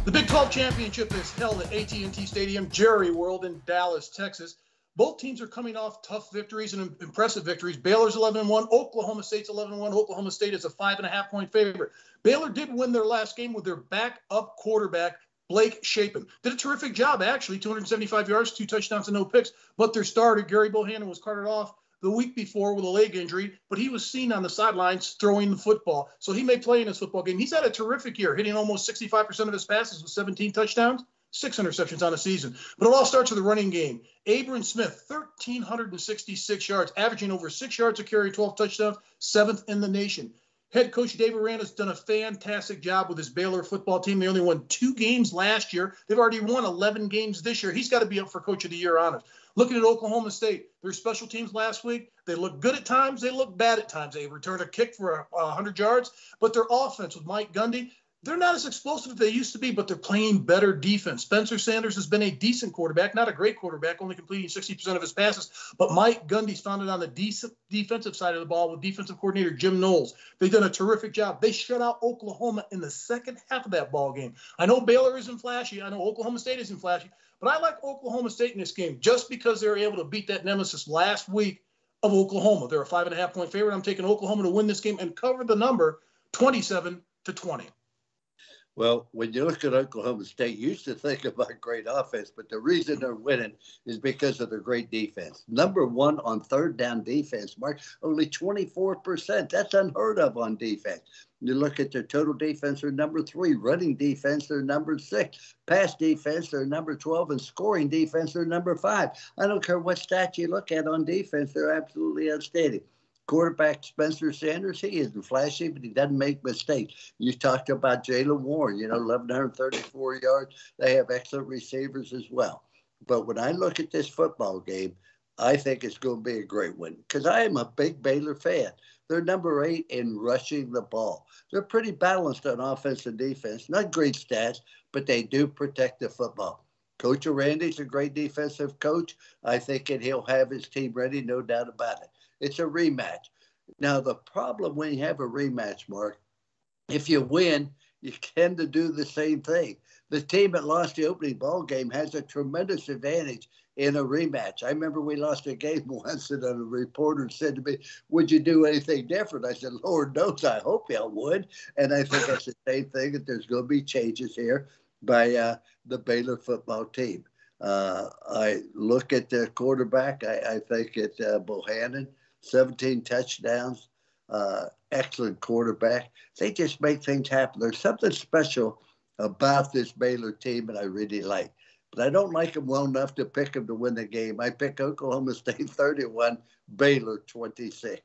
The Big 12 Championship is held at AT&T Stadium, Jerry World in Dallas, Texas. Both teams are coming off tough victories and impressive victories. Baylor's 11-1. Oklahoma State's 11-1. Oklahoma State is a 5.5-point favorite. Baylor did win their last game with their backup quarterback, Blake Shapen. Did a terrific job, actually. 275 yards, 2 touchdowns, and no picks. But their starter, Gary Bohannon, was carted off the week before with a leg injury, but he was seen on the sidelines throwing the football. So he may play in this football game. He's had a terrific year, hitting almost 65% of his passes with 17 touchdowns, 6 interceptions on the season. But it all starts with the running game. Abram Smith, 1,366 yards, averaging over 6 yards a carry, 12 touchdowns, 7th in the nation. Head coach Dave Aranda has done a fantastic job with his Baylor football team. They only won 2 games last year. They've already won 11 games this year. He's got to be up for Coach of the Year honors. Looking at Oklahoma State, their special teams last week, they look good at times. They look bad at times. They returned a kick for 100 yards. But their offense with Mike Gundy, they're not as explosive as they used to be, but they're playing better defense. Spencer Sanders has been a decent quarterback, not a great quarterback, only completing 60% of his passes. But Mike Gundy's found it on the decent defensive side of the ball with defensive coordinator Jim Knowles. They've done a terrific job. They shut out Oklahoma in the second half of that ball game. I know Baylor isn't flashy. I know Oklahoma State isn't flashy. But I like Oklahoma State in this game just because they were able to beat that nemesis last week of Oklahoma. They're a 5.5-point favorite. I'm taking Oklahoma to win this game and cover the number 27-20. Well, when you look at Oklahoma State, you used to think about great offense, but the reason they're winning is because of their great defense. Number 1 on third down defense, Mark, only 24%. That's unheard of on defense. You look at their total defense, they're number 3. Running defense, they're number 6. Pass defense, they're number 12. And scoring defense, they're number 5. I don't care what stat you look at on defense, they're absolutely outstanding. Quarterback Spencer Sanders, he isn't flashy, but he doesn't make mistakes. You talked about Jalen Warren, 1,134 yards. They have excellent receivers as well. But when I look at this football game, I think it's going to be a great one because I am a big Baylor fan. They're number 8 in rushing the ball. They're pretty balanced on offense and defense. Not great stats, but they do protect the football. Coach Arandi's a great defensive coach. I think that he'll have his team ready, no doubt about it. It's a rematch. Now, the problem when you have a rematch, Mark, if you win, you tend to do the same thing. The team that lost the opening ball game has a tremendous advantage in a rematch. I remember we lost a game once, and a reporter said to me, "Would you do anything different?" I said, "Lord knows, I hope y'all would." And I think that's the same thing, that there's going to be changes here by the Baylor football team. I look at the quarterback. I think it's Bohannon. 17 touchdowns, excellent quarterback. They just make things happen. There's something special about this Baylor team that I really like. But I don't like them well enough to pick them to win the game. I pick Oklahoma State 31, Baylor 26.